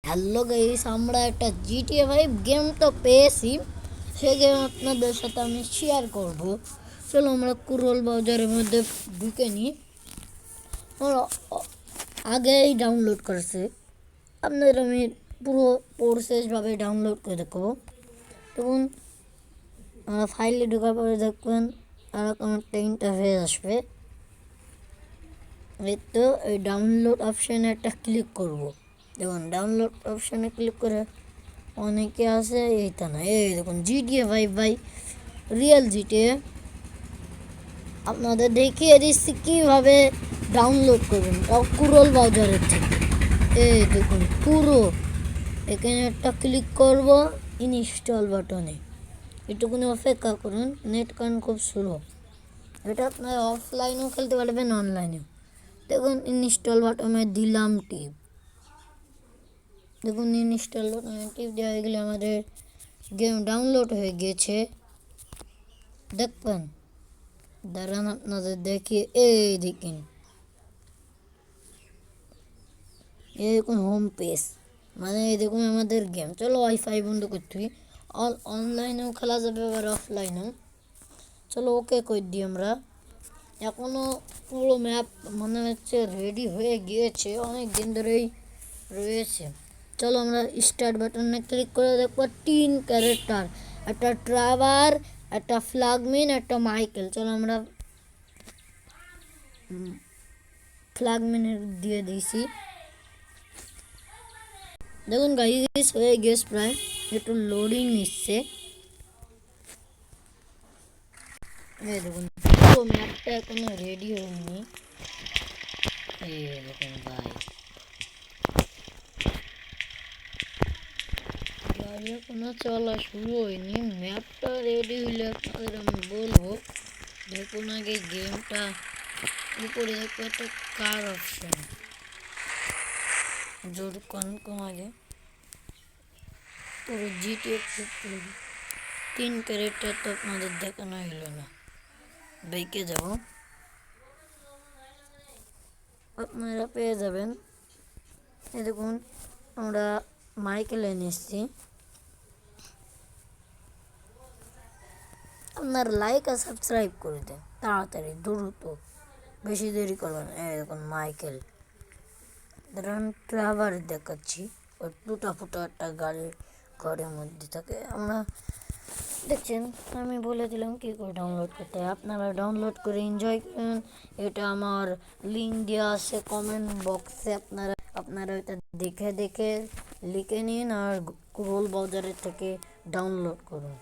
Hello guys, আমরা একটা GTA 5 game তো পেয়েছি। সে গেম আপনাদের সাথে আমি শেয়ার করব। চলো আমরা কুরল বাজারের মধ্যে ঢুকে নিই। আমরা আগেই ডাউনলোড করেছি, আপনাদের আমি পুরো প্রসেসভাবে ডাউনলোড করে দেবো। তখন আমরা ফাইলে ঢোকার পরে দেখবেন এরকম একটা ইন্টারফেস আসবে। এই তো এই ডাউনলোড অপশানে একটা ক্লিক করব। দেখুন ডাউনলোড অপশানে ক্লিক করে অনেকে আছে, এইটা না, এই দেখুন GTA 5 ভাই, রিয়েল জিটিএ। আপনাদের দেখিয়ে দিচ্ছি কীভাবে ডাউনলোড করবেন, তাও কুরল বাজারের থেকে। এই দেখুন পুরো এখানে একটা ক্লিক করব ইনস্টল বাটনে। এটুকুনি অপেক্ষা করুন, নেট কান খুব স্লো। এটা আপনার অফলাইনেও খেলতে পারবেন, অনলাইনেও। দেখুন ইনস্টল বাটনে দিলাম টিপ। দেখুন ইনস্টল বাটনে টিপ দেওয়া হয়ে গেলে আমাদের গেম ডাউনলোড হয়ে গেছে। দেখবেন, দাঁড়ান আপনাদের দেখিয়ে, এই দেখুন এই দেখুন হোম পেজ, মানে এই দেখুন আমাদের গেম। চলো ওয়াইফাই বন্ধ করতে হবে, অনলাইনেও খেলা যাবে আবার অফলাইনেও। চলো ওকে করে দিই আমরা। এখনও পুরো ম্যাপ মনে হচ্ছে রেডি হয়ে গিয়েছে, অনেক দিন ধরেই রয়েছে। চলো আমরা স্টার্ট বাটনে ক্লিক করে দেখবো 3 ক্যারেক্টার, একটা ট্রাভার, একটা ফ্ল্যাগম্যান, একটা মাইকেল। চলো আমরা ফ্ল্যাগম্যানের দিয়ে দিয়েছি। দেখুন গাইস হয়ে গেছে প্রায়, একটু লোডিং নিচ্ছে। এই দেখুন পুরো ম্যাপটা এখনো রেডি হয়নি। এই দেখুন ভাই, গাড়ি এখনো চলা শুরু হয়নি। ম্যাপটা রেডি হইলে আপনাদের আমি বলবো। দেখুন আগে গেমটা উপরে দেখবো একটা কার অপশন, জোর কম আগে পুরো জিটিএ 3 ক্যারেক্টার তো আপনাদের দেখানো হলো না। বাইকে যাব, আপনারা পেয়ে যাবেন। এই দেখুন আমরা মাইকেল এনে এসেছি। আপনার লাইক আর সাবস্ক্রাইব করে দেন তাড়াতাড়ি, দ্রুত, বেশি দেরি করবেন। এই দেখুন মাইকেল। ধরুন ট্রাভার দেখাচ্ছি, ওই টুটা ফুটা একটা গাড়ির ঘরের মধ্যে থাকে। আমরা দেখছেন, আমি বলে দিলাম কী করে ডাউনলোড করতে হয়, আপনারা ডাউনলোড করে এনজয় করেন। এটা আমার লিঙ্ক দেওয়া আছে কমেন্ট বক্সে, আপনারা ওইটা দেখে লিখে নিন আর কুরল বাজারের থেকে ডাউনলোড করুন।